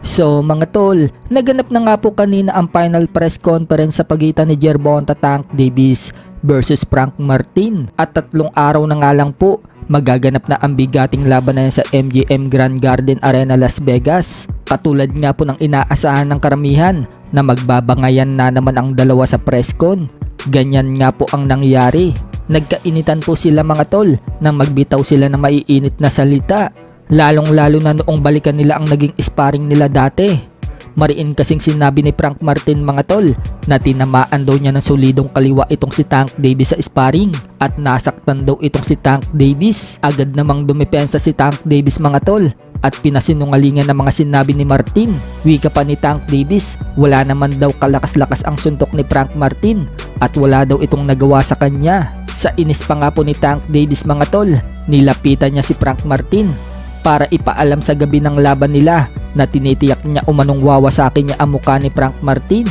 So mga tol, naganap na nga po kanina ang final press conference sa pagitan ni Gervonta Tank Davis versus Frank Martin. At 3 araw na nga lang po, magaganap na ang bigating laban na yan sa MGM Grand Garden Arena Las Vegas. Katulad nga po ng inaasahan ng karamihan na magbabangayan na naman ang dalawa sa press con. Ganyan nga po ang nangyari. Nagkainitan po sila mga tol nang magbitaw sila ng maiinit na salita. Lalong-lalo na noong balikan nila ang naging sparring nila dati. Mariin kasing sinabi ni Frank Martin mga tol na tinamaan daw niya ng solidong kaliwa itong si Tank Davis sa sparring at nasaktan daw itong si Tank Davis. Agad namang dumepensa si Tank Davis mga tol at pinasinungalingan ng mga sinabi ni Martin. Wika pa ni Tank Davis, wala naman daw kalakas-lakas ang suntok ni Frank Martin at wala daw itong nagawa sa kanya. Sa inis pa nga po ni Tank Davis mga tol, nilapitan niya si Frank Martin para ipaalam sa gabi ng laban nila na tinitiyak niya umanong wawasakin niya ang mukha ni Frank Martin.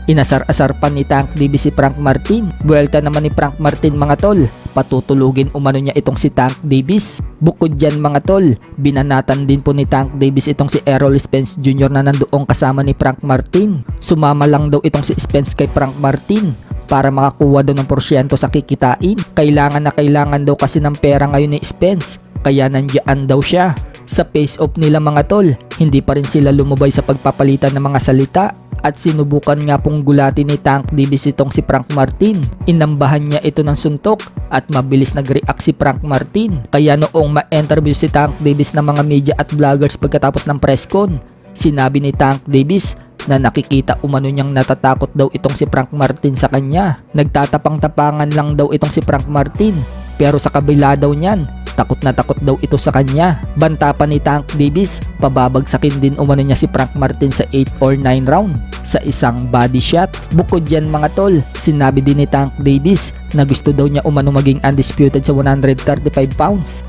Inasar-asar pa ni Tank Davis si Frank Martin. Buwelta naman ni Frank Martin mga tol, patutulugin umano niya itong si Tank Davis. Bukod dyan mga tol, binanatan din po ni Tank Davis itong si Errol Spence Jr. na nandoong kasama ni Frank Martin. Sumama lang daw itong si Spence kay Frank Martin para makakuha daw ng porsyento sa kikitain. Kailangan na kailangan daw kasi ng pera ngayon ni Spence, kaya nandiyan daw siya. Sa face-off nila mga tol, hindi pa rin sila lumubay sa pagpapalitan ng mga salita at sinubukan nga pong gulatin ni Tank Davis itong si Frank Martin. Inambahan niya ito ng suntok at mabilis nag-react si Frank Martin. Kaya noong ma-interview si Tank Davis ng mga media at vloggers pagkatapos ng press con, sinabi ni Tank Davis na nakikita umano niyang natatakot daw itong si Frank Martin sa kanya. Nagtatapang-tapangan lang daw itong si Frank Martin, pero sa kabila daw niyan, takot na takot daw ito sa kanya. Banta pa ni Tank Davis, pababagsakin din umano niya si Frank Martin sa 8 or 9 round sa isang body shot. Bukod dyan mga tol, sinabi din ni Tank Davis na gusto daw niya umano maging undisputed sa 135 pounds.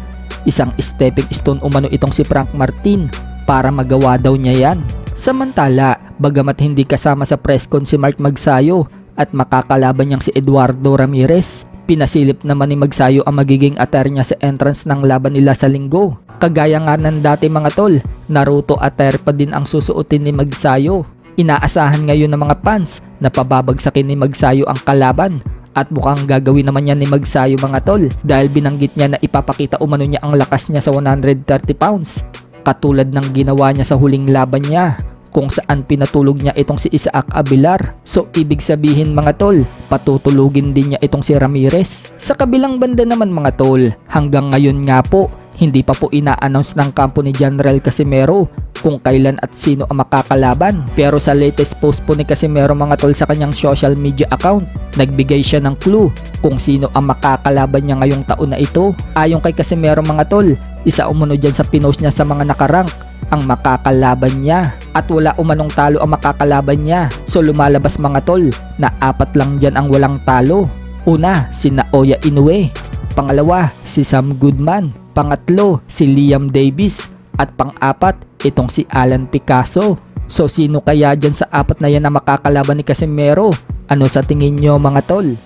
Isang stepping stone umano itong si Frank Martin para magawa daw niya yan. Samantala, bagamat hindi kasama sa press con si Mark Magsayo at makakalaban niyang si Eduardo Ramirez, pinasilip naman ni Magsayo ang magiging attire niya sa entrance ng laban nila sa linggo. Kagaya nga ng dati mga tol, Naruto attire pa din ang susuotin ni Magsayo. Inaasahan ngayon ng mga fans na pababagsakin ni Magsayo ang kalaban at mukhang gagawin naman yan ni Magsayo mga tol dahil binanggit niya na ipapakita umano niya ang lakas niya sa 130 pounds katulad ng ginawa niya sa huling laban niya kung saan pinatulog niya itong si Isaac Abilar. So ibig sabihin mga tol, patutulugin din niya itong si Ramirez. Sa kabilang banda naman mga tol, hanggang ngayon nga po, hindi pa po ina-announce ng kampo ni General Casimero kung kailan at sino ang makakalaban. Pero sa latest post po ni Casimero mga tol sa kanyang social media account, nagbigay siya ng clue kung sino ang makakalaban niya ngayong taon na ito. Ayon kay Casimero mga tol, isa umano dyan sa pinost niya sa mga nakarank ang makakalaban niya at wala umanong talo ang makakalaban niya. So lumalabas mga tol na 4 lang dyan ang walang talo. Una, si Naoya Inoue. Pangalawa, si Sam Goodman. Pangatlo, si Liam Davis. At pang-4, itong si Alan Picasso. So sino kaya dyan sa 4 na yan na makakalaban ni Casimero? Ano sa tingin nyo mga tol?